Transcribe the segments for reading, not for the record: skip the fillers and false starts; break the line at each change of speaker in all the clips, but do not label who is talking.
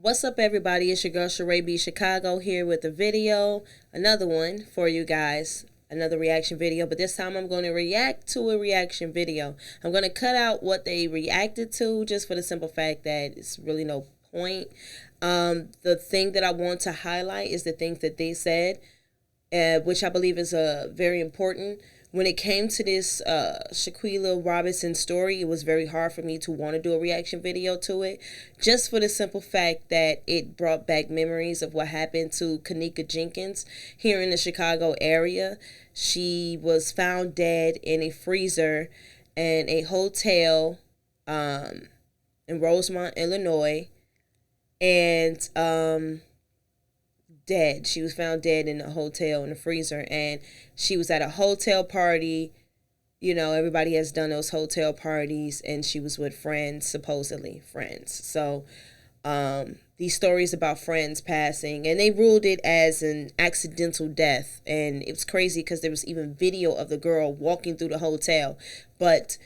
What's up, everybody? It's your girl charaebchicago here with a video, another one for you guys, another reaction video. But this time I'm going to react to a reaction video. I'm going to cut out what they reacted to just for the simple fact that it's really no point. The thing that I want to highlight is the things that they said, which I believe is very important. When it came to this Shaquille Robinson story, it was very hard for me to want to do a reaction video to it, just for the simple fact that it brought back memories of what happened to Kanika Jenkins here in the Chicago area. She was found dead in a freezer in a hotel in Rosemont, Illinois, and dead. She was found dead in a hotel in a freezer, and she was at a hotel party. You know, everybody has done those hotel parties, and she was with friends, supposedly friends. So these stories about friends passing, and they ruled it as an accidental death, and it was crazy because there was even video of the girl walking through the hotel, but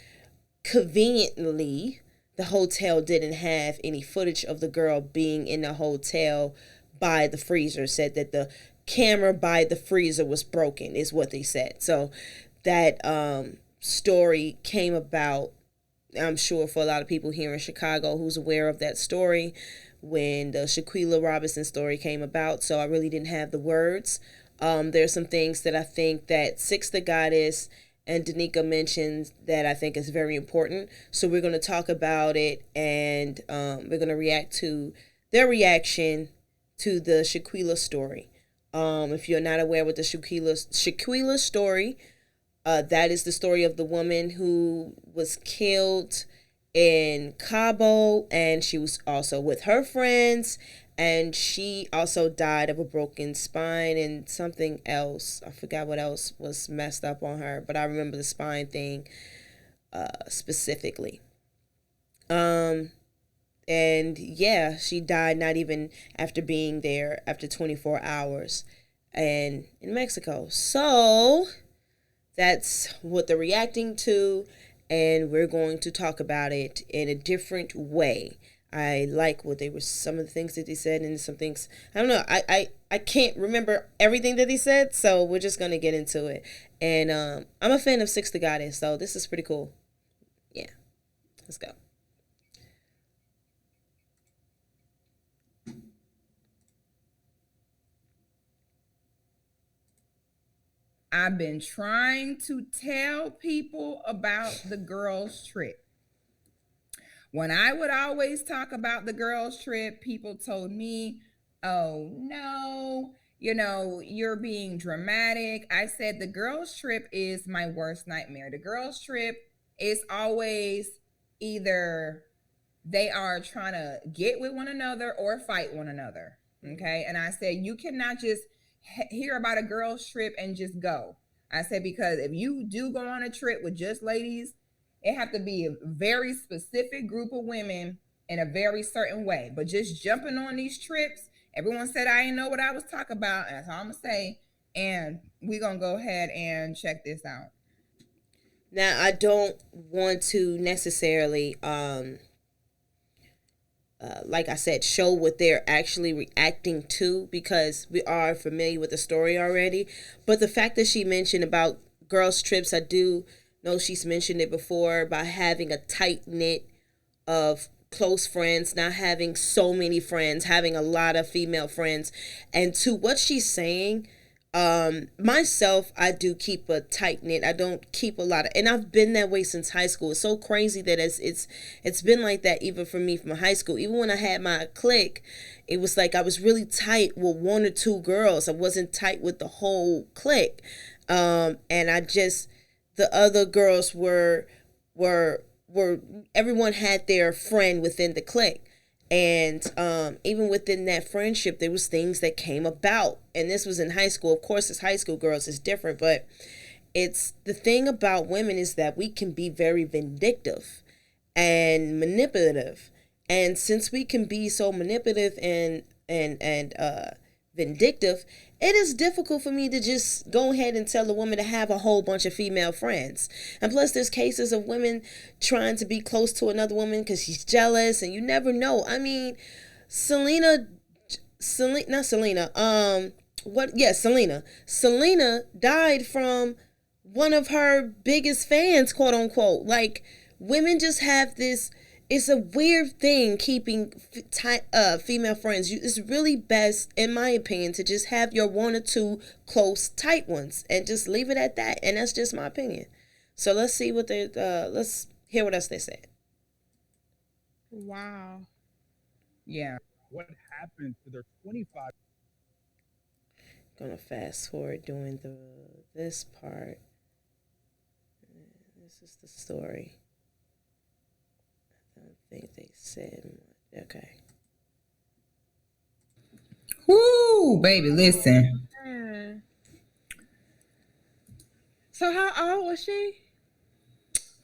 conveniently the hotel didn't have any footage of the girl being in the hotel by the freezer. Said that the camera by the freezer was broken is what they said. So that story came about, I'm sure, for a lot of people here in Chicago who's aware of that story, when the Shaquille Robinson story came about. So I really didn't have the words. There's some things that I think that Six the Goddess and Danica mentioned that I think is very important. So we're going to talk about it, and we're going to react to their reaction to the Shaquille story. If you're not aware with the Shaquille story, that is the story of the woman who was killed in Cabo, and she was also with her friends, and she also died of a broken spine and something else. I forgot what else was messed up on her, but I remember the spine thing specifically. And yeah, she died not even after being there, after 24 hours and in Mexico. So that's what they're reacting to, and we're going to talk about it in a different way. I like what they were, some of the things that they said, and some things I don't know. I can't remember everything that they said, so we're just gonna get into it. And I'm a fan of Six the Goddess, so this is pretty cool. Yeah, let's go.
I've been trying to tell people about the girls' trip. When I would always talk about the girls' trip, people told me, oh no, you're being dramatic. I said the girls' trip is my worst nightmare. The girls' trip is always either they are trying to get with one another or fight one another. Okay. And I said, you cannot just hear about a girls' trip and just go. I said, because if you do go on a trip with just ladies, it have to be a very specific group of women in a very certain way. But just jumping on these trips, everyone said I didn't know what I was talking about. And that's all I'm going to say. And we're going to go ahead and check this out.
Now, I don't want to necessarily like I said, show what they're actually reacting to, because we are familiar with the story already. But the fact that she mentioned about girls' trips, I do know she's mentioned it before, by having a tight knit of close friends, not having so many friends, having a lot of female friends. And to what she's saying, myself, I do keep a tight knit. I don't keep a lot of, and I've been that way since high school. It's so crazy that it's been like that even for me from high school. Even when I had my clique, it was like I was really tight with one or two girls. I wasn't tight with the whole clique. And I just, the other girls were everyone had their friend within the clique. And even within that friendship, there was things that came about, and this was in high school. Of course, as high school girls, it's different, but it's the thing about women is that we can be very vindictive and manipulative. And since we can be so manipulative and vindictive, it is difficult for me to just go ahead and tell a woman to have a whole bunch of female friends. And plus, there's cases of women trying to be close to another woman because she's jealous, and you never know. I mean, Selena, not Selena. What? Yeah, Selena. Selena died from one of her biggest fans, quote unquote. Like, women just have this. It's a weird thing keeping female friends. It's really best, in my opinion, to just have your one or two close, tight ones, and just leave it at that. And that's just my opinion. So let's see what they. Let's hear what else they said.
Wow.
Yeah.
What happened to their 25?
Gonna fast forward doing this part. This is the story. I don't think they said much. Okay.
Whoo, baby, listen.
Man. So how old was she?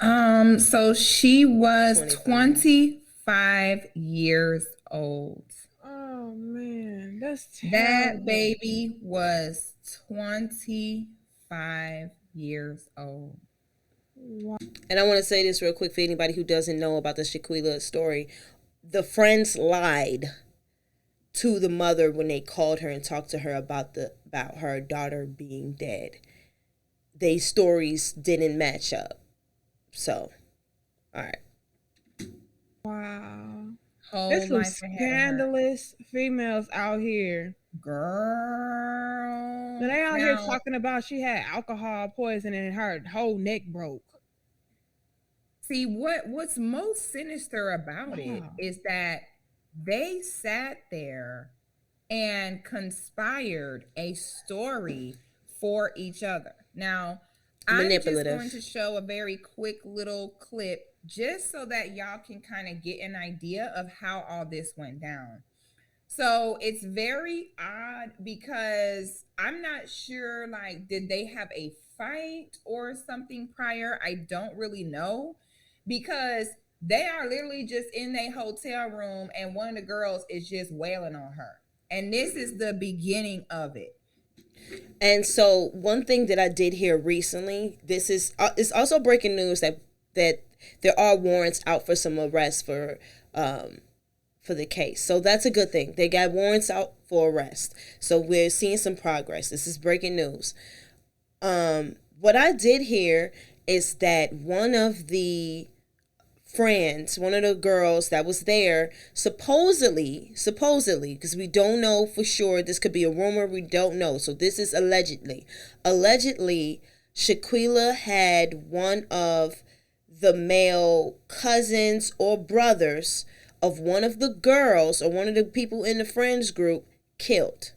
So she was
25.
25 years old.
Oh man, that's terrible.
That baby was 25 years old.
Wow.
And I want to say this real quick for anybody who doesn't know about the Shaquille story. The friends lied to the mother when they called her and talked to her about her daughter being dead. They stories didn't match up. So, all right.
Wow.
Whole
There's some
life ahead of her.
scandalous females out here.
Girl.
Now, they out here
Now,
talking about she had alcohol poisoning and her whole neck broke.
see, what's most sinister about it
Wow.
is that they sat there and conspired a story for each other. Now, I'm just
Manipulative.
going to show a very quick little clip just so that y'all can kind of get an idea of how all this went down. So it's very odd because I'm not sure, like, did they have a fight or something prior? I don't really know, because they are literally just in a hotel room and one of the girls is just wailing on her. And this is the beginning of it.
And so one thing that I did hear recently, this is it's also breaking news that there are warrants out for some arrests for the case. So that's a good thing. They got warrants out for arrest. So we're seeing some progress. This is breaking news. What I did hear is that one of the friends, one of the girls that was there, supposedly, because we don't know for sure, this could be a rumor, we don't know. So this is allegedly, Shaquille had one of the male cousins or brothers of one of the girls or one of the people in the friends group killed.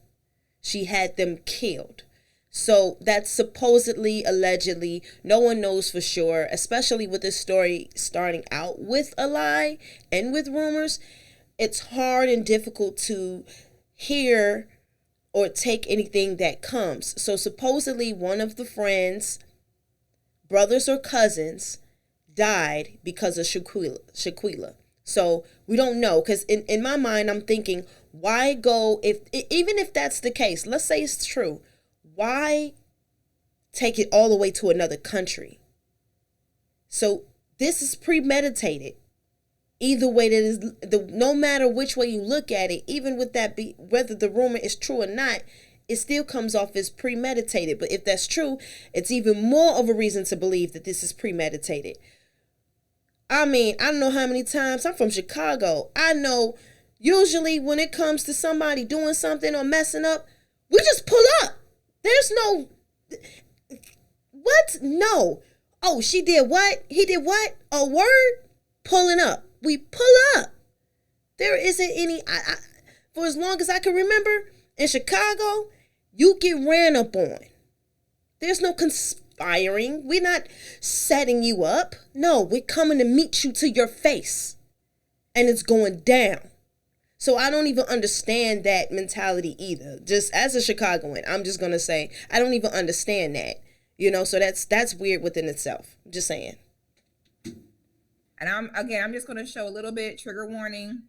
She had them killed. So that's supposedly, allegedly. No one knows for sure, especially with this story starting out with a lie and with rumors. It's hard and difficult to hear or take anything that comes. So supposedly one of the friends, brothers or cousins, died because of Shaquille. So we don't know, because in my mind I'm thinking, why go, even if that's the case, let's say it's true, why take it all the way to another country? So this is premeditated. Either way, that is no matter which way you look at it, even with that whether the rumor is true or not, it still comes off as premeditated. But if that's true, it's even more of a reason to believe that this is premeditated. I mean, I don't know how many times, I'm from Chicago. I know usually when it comes to somebody doing something or messing up, we just pull up. There's no, what? No. Oh, she did what? He did what? A word? Pulling up. We pull up. There isn't any, for as long as I can remember, in Chicago, you get ran up on. There's no conspiring. We're not setting you up. No, we're coming to meet you to your face. And it's going down. So I don't even understand that mentality either. Just as a Chicagoan, I'm just going to say, I don't even understand that. You know, so that's weird within itself. I'm just saying.
And I'm just going to show a little bit, trigger warning.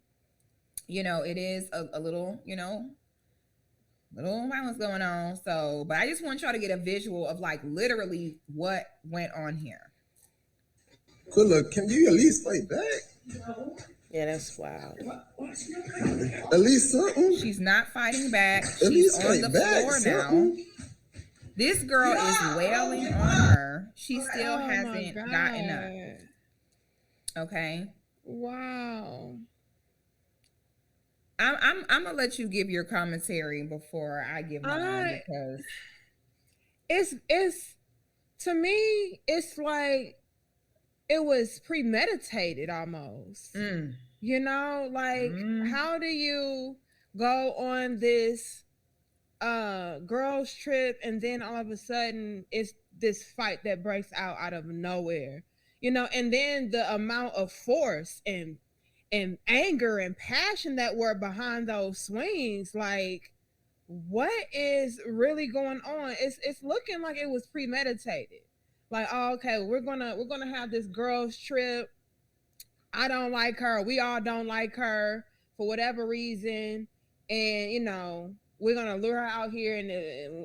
You know, it is a little, little violence going on. So, but I just want y'all to get a visual of like literally what went on here.
Quilla, can you at least fight back?
Yeah, that's wild.
At least something.
She's not fighting back.
At
She's
least
on the
fight back
floor now.
something.
This girl is wailing on her. She still
Oh my
hasn't gotten up.
God.
Okay.
Wow.
I'm gonna let you give your commentary before I give mine because
It's to me, it's like it was premeditated almost. You know, like how do you go on this girls trip and then all of a sudden it's this fight that breaks out of nowhere, you know, and then the amount of force and anger and passion that were behind those swings, like what is really going on? It's looking like it was premeditated. Like, oh, okay, we're gonna have this girls trip. I don't like her. We all don't like her for whatever reason, and you know we're gonna lure her out here, and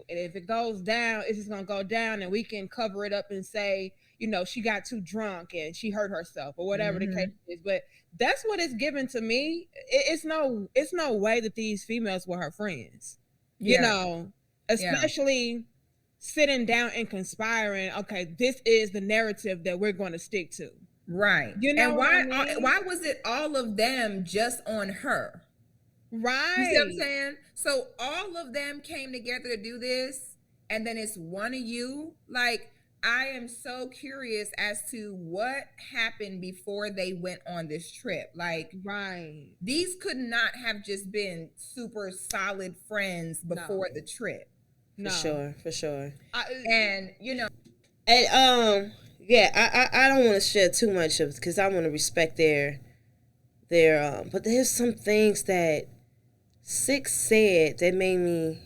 if it goes down, it's just gonna go down, and we can cover it up and say, you know, she got too drunk and she hurt herself or whatever the case is. But that's what it's given to me. It's no way that these females were her friends. You know, especially sitting down and conspiring. Okay, this is the narrative that we're going to stick to.
Right.
You know,
and why was it all of them just on her?
Right.
You see what I'm saying? So all of them came together to do this, and then it's one of you. Like, I am so curious as to what happened before they went on this trip. Like,
right.
These could not have just been super solid friends before the trip.
No. For sure.
And, you know.
And, yeah, I don't want to share too much of it because I want to respect their, but there's some things that Six said that made me,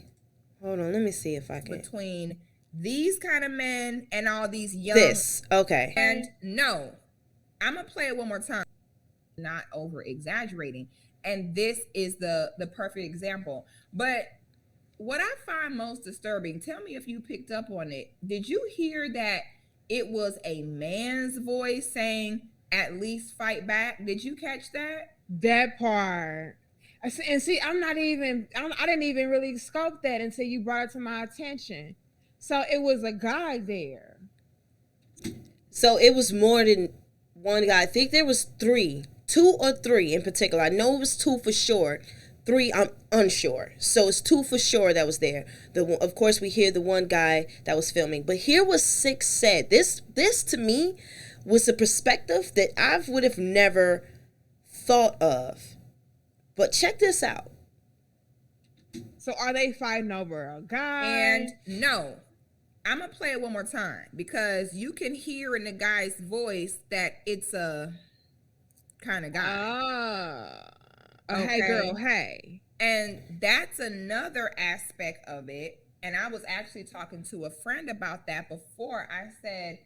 hold on, let me see if I can.
Between these kind of men and all these young.
Okay.
And no, I'm going to play it one more time. Not over exaggerating. And this is the perfect example. But what I find most disturbing, tell me if you picked up on it. Did you hear that it was a man's voice saying, at least fight back? Did you catch that?
That part. And see, I didn't even really scope that until you brought it to my attention. So it was a guy there.
So it was more than one guy. I think there was 2 or 3 in particular. I know it was 2 for sure. 3, I'm unsure. So it's 2 for sure that was there. Of course, we hear the one guy that was filming. But here was Six said. This to me was a perspective that I would have never thought of. But check this out.
So are they fighting over a guy?
And no, I'm going to play it one more time because you can hear in the guy's voice that it's a kind of guy.
Hey girl, hey.
And that's another aspect of it. And I was actually talking to a friend about that before. I said,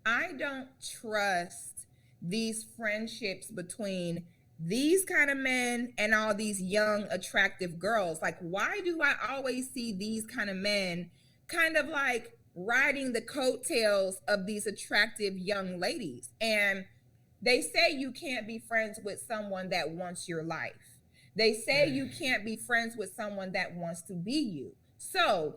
I don't trust these friendships between these kind of men and all these young, attractive girls. Like, why do I always see these kind of men kind of like riding the coattails of these attractive young ladies? And they say you can't be friends with someone that wants your life. They say you can't be friends with someone that wants to be you. So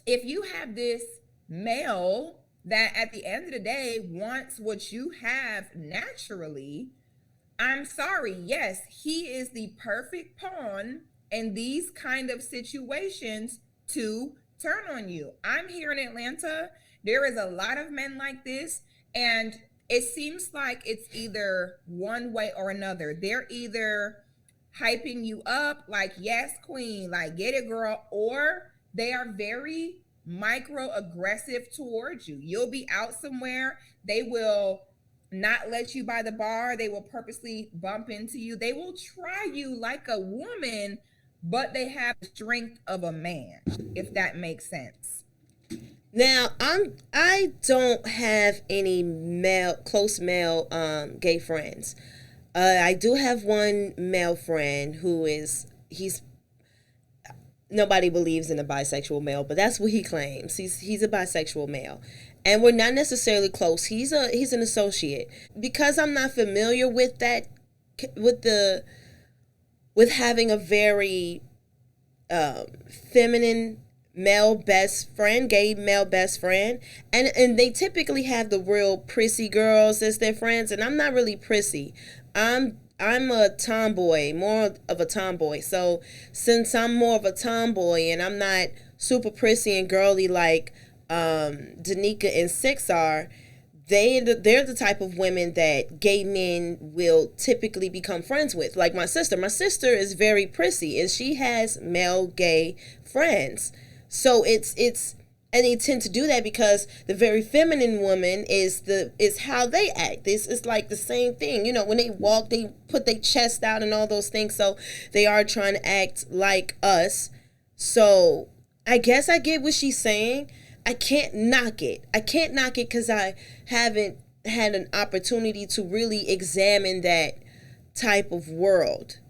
if you have this male that at the end of the day wants what you have naturally, I'm sorry. Yes, he is the perfect pawn in these kind of situations to turn on you. I'm here in Atlanta. There is a lot of men like this, and it seems like it's either one way or another. They're either hyping you up like, yes, queen, like, get it, girl, or they are very microaggressive towards you. You'll be out somewhere. They will not let you by the bar. They will purposely bump into you. They will try you like a woman, but they have the strength of a man, if that makes sense.
Now, I don't have any close male gay friends. I do have one male friend he's nobody believes in a bisexual male, but that's what he claims. He's a bisexual male. And we're not necessarily close. He's an associate. Because I'm not familiar with that with having a very feminine male best friend, gay male best friend, and they typically have the real prissy girls as their friends, and I'm not really prissy. I'm a tomboy, more of a tomboy. So since I'm more of a tomboy and I'm not super prissy and girly like Danica and Six are, they're the type of women that gay men will typically become friends with. Like my sister. My sister is very prissy and she has male gay friends. So it's and they tend to do that because the very feminine woman is how they act. It's like the same thing. You know, when they walk, they put their chest out and all those things. So they are trying to act like us. So I guess I get what she's saying. I can't knock it. Because I haven't had an opportunity to really examine that type of world.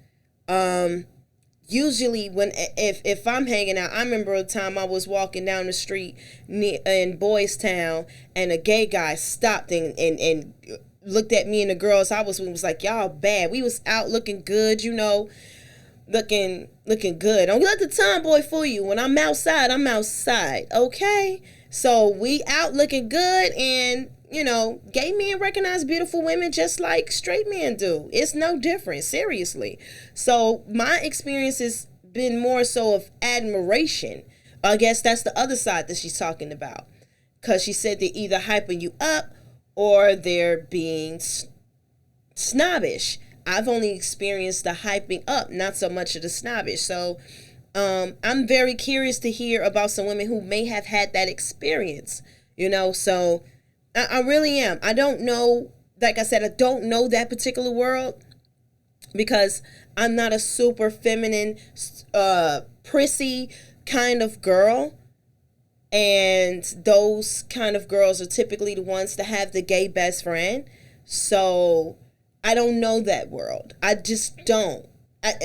Usually if I'm hanging out, I remember a time I was walking down the street in Boys Town and a gay guy stopped and looked at me and the girls I was with, was like, y'all bad. We was out looking good, you know, looking good. Don't let the tomboy fool you. When I'm outside, okay? So we out looking good, and you know, gay men recognize beautiful women just like straight men do. It's no different, seriously. So my experience has been more so of admiration. I guess that's the other side that she's talking about. Because she said they're either hyping you up or they're being snobbish. I've only experienced the hyping up, not so much of the snobbish. So I'm very curious to hear about some women who may have had that experience, you know, so I really am. I don't know, like I said, I don't know that particular world because I'm not a super feminine, prissy kind of girl. And those kind of girls are typically the ones to have the gay best friend. So I don't know that world. I just don't.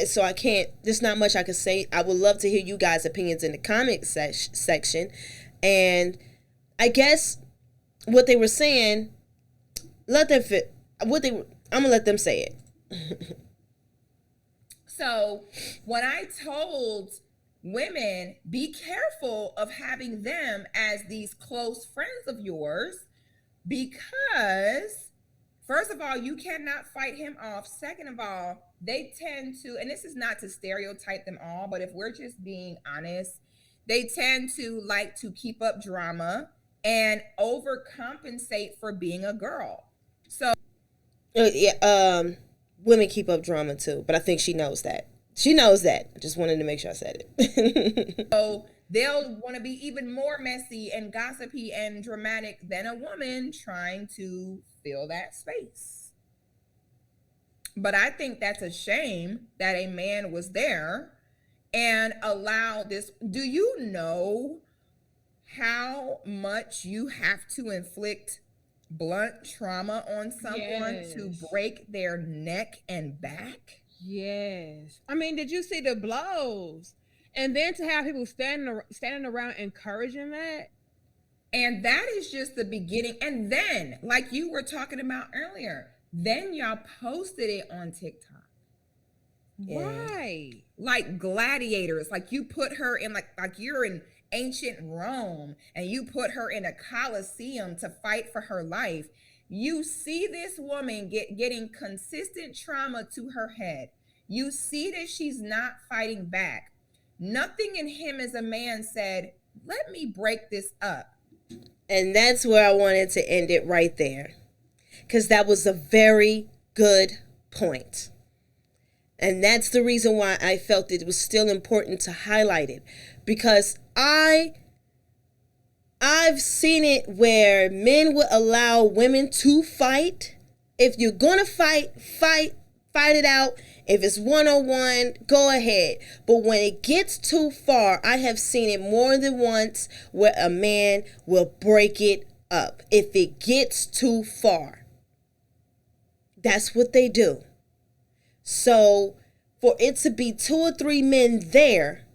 So I can't, there's not much I can say. I would love to hear you guys' opinions in the comment section. And I guess what they were saying, let them fit. I'm gonna let them say it.
So when I told women, be careful of having them as these close friends of yours, because first of all, you cannot fight him off. Second of all, they tend to, and this is not to stereotype them all, but if we're just being honest, they tend to like to keep up drama and overcompensate for being a girl. So
women keep up drama too, but I think she knows that. I just wanted to make sure I said it.
So they'll want to be even more messy and gossipy and dramatic than a woman trying to fill that space. But I think that's a shame that a man was there and allowed this. Do you know how much you have to inflict blunt trauma on someone to break their neck and back?
Yes. I mean, did you see the blows? And then to have people standing around encouraging that.
And that is just the beginning. And then, like you were talking about earlier, then y'all posted it on TikTok.
Yeah. Right.
Like gladiators. Like you put her in like you're in ancient Rome and you put her in a Colosseum to fight for her life. You see this woman getting consistent trauma to her head. You see that she's not fighting back. Nothing in him as a man said, let me break this up.
And that's where I wanted to end it right there. Because that was a very good point. And that's the reason why I felt it was still important to highlight it. Because I've seen it where men would allow women to fight. If you're gonna fight it out. If it's 1-on-1, go ahead. But when it gets too far, I have seen it more than once where a man will break it up. If it gets too far, that's what they do. So for it to be 2 or 3 men there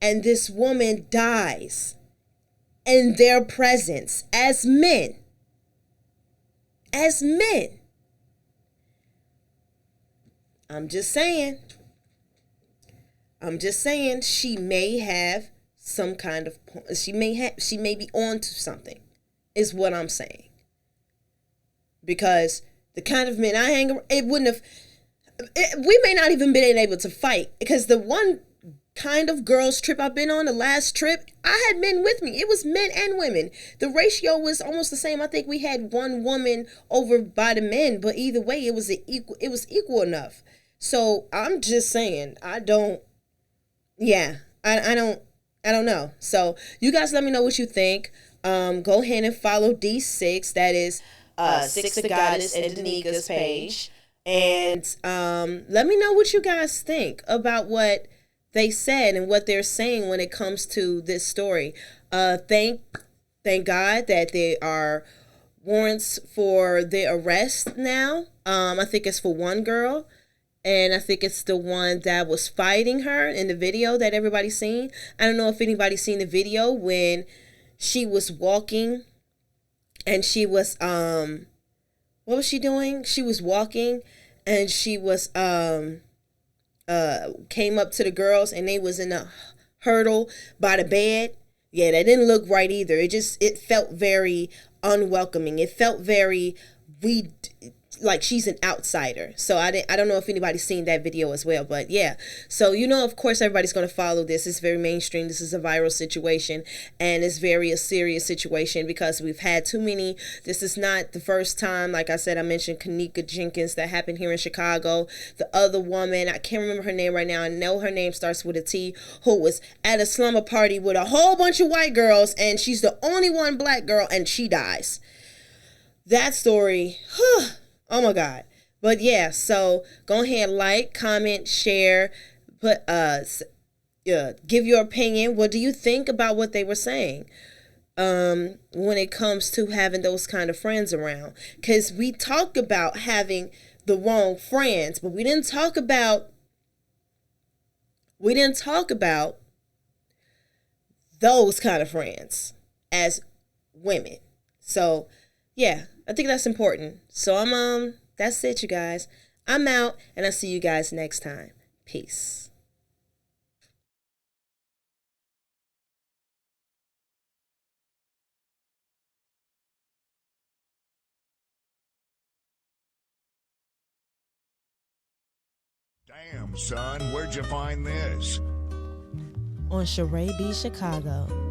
and this woman dies in their presence as men, I'm just saying. She may have some kind of. She may be on to something, is what I'm saying. Because the kind of men I hang around, we may not even been able to fight, because the one kind of girls trip I've been on, the last trip, I had men with me. It was men and women. The ratio was almost the same. I think we had one woman over by the men, but either way, it was equal enough. So I'm just saying, I don't know. So you guys let me know what you think. Go ahead and follow D6. That is Six the Goddess and Danika's page. And let me know what you guys think about what they said and what they're saying when it comes to this story. Thank God that there are warrants for the arrest now. I think it's for one girl. And I think it's the one that was fighting her in the video that everybody's seen. I don't know if anybody's seen the video when she was walking and she was, what was she doing? She was walking and she was, came up to the girls and they was in a hurdle by the bed. Yeah, that didn't look right either. It felt very unwelcoming. It felt very, like she's an outsider. So I don't know if anybody's seen that video as well, but yeah. So, of course, everybody's going to follow this. It's very mainstream. This is a viral situation, and it's very a serious situation because we've had too many. This is not the first time. Like I said, I mentioned Kanika Jenkins that happened here in Chicago. The other woman, I can't remember her name right now. I know her name starts with a T, who was at a slumber party with a whole bunch of white girls, and she's the only one black girl, and she dies. That story, oh my God. But yeah, so go ahead, like, comment, share, give your opinion. What do you think about what they were saying when it comes to having those kind of friends around? Because we talked about having the wrong friends, but we didn't talk about those kind of friends as women. So yeah, I think that's important. So that's it, you guys. I'm out, and I'll see you guys next time. Peace.
Damn, son, where'd you find this?
On charaebchicago.